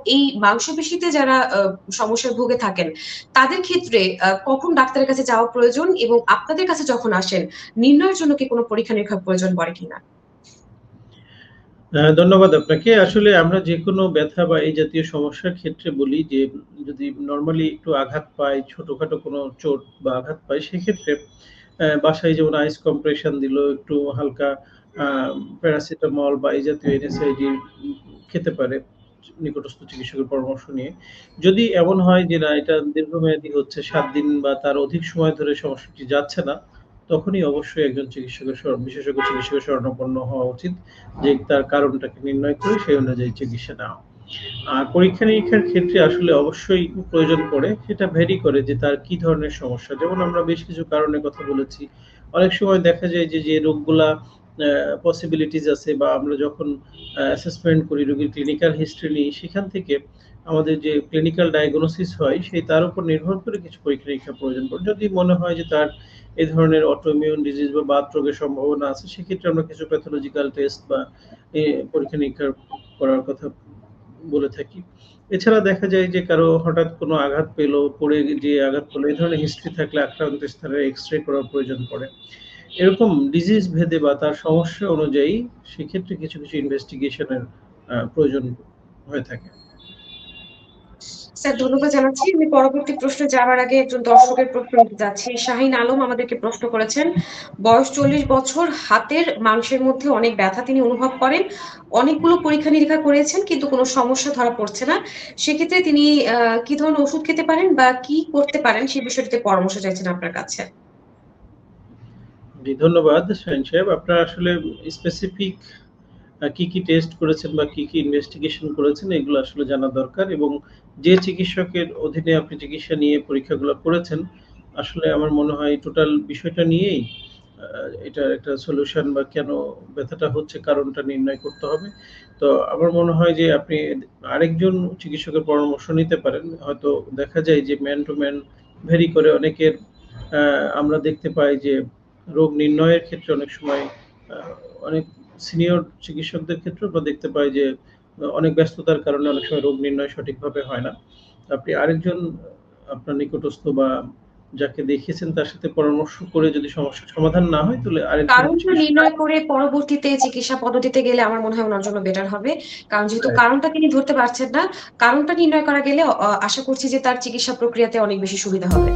এই মাংসপেশিতে যারা সমস্যায় ভুগে থাকেন তাদের ক্ষেত্রে কখন ডাক্তারের কাছে যাওয়া প্রয়োজন এবং আপনাদের কাছে যখন আসেন নির্ণয়ের জন্য কি কোনো পরীক্ষা-নিরীক্ষার প্রয়োজন পড়ে কিনা? ধন্যবাদ আপনাকে। আসলে আমরা যেকোনো ব্যথা বা এই জাতীয় সমস্যার ক্ষেত্রে বলি যে, যদি নরমালি একটু আঘাত পাই, ছোটখাটো কোনো চোট বা আঘাত পাই, সেক্ষেত্রে বাসায় যেমন আইস কম্প্রেশন দিল, একটু হালকা আ প্যারাসিটামল বা এই জাতীয় NSAID খেতে পারে নিকটস্থ চিকিৎসকের পরামর্শ নিয়ে। যদি এমন হয় যে না এটা দীর্ঘমেয়াদী হচ্ছে ৭ দিন বা তার অধিক সময় ধরে সমস্যাটি যাচ্ছে না, তখনই অবশ্যই একজন বিশেষজ্ঞ চিকিৎসকের শরণাপন্ন হওয়া উচিত। যে তার কারণটাকে নির্ণয় করে সেই অনুযায়ী চিকিৎসা নেওয়া। আর পরীক্ষা-নিরীক্ষার ক্ষেত্রে আসলে অবশ্যই প্রয়োজন পড়ে। সেটা ভ্যারি করে যে তার কি ধরনের সমস্যা। যেমন আমরা বেশ কিছু কারণের কথা বলেছি। অনেক সময় দেখা যায় যে রোগগুলা পসিবিলিটিস আছে বা আমরা যখন অ্যাসেসমেন্ট করি, রোগীর ক্লিনিক্যাল হিস্ট্রি নিই, সেখান থেকে আমাদের যে ক্লিনিক্যাল ডায়াগনোসিস হয় তার উপর নির্ভর করে কিছু পরীক্ষা-নিরীক্ষার প্রয়োজন পড়ে। যদি মনে হয় যে তার এ ধরনের অটোইমিউন ডিজিজ বা বাত রোগের সম্ভাবনা আছে, সেক্ষেত্রে আমরা কিছু প্যাথোলজিক্যাল টেস্ট বা পরীক্ষা-নিরীক্ষা করার কথা বলে থাকি। এছাড়া দেখা যায় যে কারো হঠাৎ কোনো আঘাত পেল, পড়ে যেয়ে আঘাত পেল, এই ধরনের হিস্ট্রি থাকলে আক্রান্ত স্থানের এক্স-রে করার প্রয়োজন পড়ে। এরকম ডিজিজ ভেদে বা তার সমস্যা অনুযায়ী সেক্ষেত্রে কিছু ইনভেস্টিগেশন এর প্রয়োজন হয়ে থাকে। স্যার ধন্যবাদ জানাচ্ছি। আমি পরবর্তী প্রশ্নে যাওয়ার আগে একজন দর্শকের প্রশ্ন নিতে যাচ্ছি। শাহীন আলম আমাদেরকে প্রশ্ন করেছেন, বয়স ৪০ বছর, হাতের মাংসের মধ্যে অনেক ব্যথা তিনি অনুভব করেন। অনেকগুলো পরীক্ষা-নিরীক্ষা করেছেন কিন্তু কোনো সমস্যা ধরা পড়ছে না। সেক্ষেত্রে তিনি কি ধরনের ওষুধ খেতে পারেন বা কি করতে পারেন সে বিষয়টিতে পরামর্শ চাইছেন আপনার কাছে। জি, ধন্যবাদ শাহীন সাহেব। আপনারা আসলে স্পেসিফিক কি টেস্ট করেছেন বা কি ইনভেস্টিগেশন করেছেন এগুলো আসলে জানা দরকার এবং যে চিকিৎসকের অধীনে আপনি চিকিৎসা নিয়ে পরীক্ষাগুলো করেছেন, আসলে আমার মনে হয় টোটাল বিষয়টা নিয়েই এটার একটা সলিউশন বা কেন ব্যথাটা হচ্ছে কারণটা নির্ণয় করতে হবে। তো আমার মনে হয় যে আপনি আরেকজন চিকিৎসকের পরামর্শ নিতে পারেন। হয়তো দেখা যায় যে ম্যান টু ম্যান ভ্যারি করে অনেকের আ আমরা দেখতে পাই যে রোগ নির্ণয়ের ক্ষেত্রে অনেক সময় আ অনেক সিনিয়র চিকিৎসকদের ক্ষেত্রেও আমরা দেখতে পাই যে অনেক ব্যস্ততার কারণে অনেক সময় রোগ নির্ণয় সঠিকভাবে হয় না। আপনি আরেকজন আপনার নিকটস্থ বা যাকে দেখিয়েছেন তার সাথে পরামর্শ করে যদি সমস্যার সমাধান না হয় তাহলে আরেকজন কারণটা চিকিৎসক। নির্ণয় করে পরবর্তীতে চিকিৎসা পদ্ধতিতে গেলে আমার মনে হয় উনার জন্য বেটার হবে। কারণ যেহেতু রাইট। কারণটা তিনি ধরতে পারছেন না, কারণটা নির্ণয় করা গেলে আশা করছি যে তার চিকিৎসা প্রক্রিয়াতে অনেক বেশি সুবিধা হবে।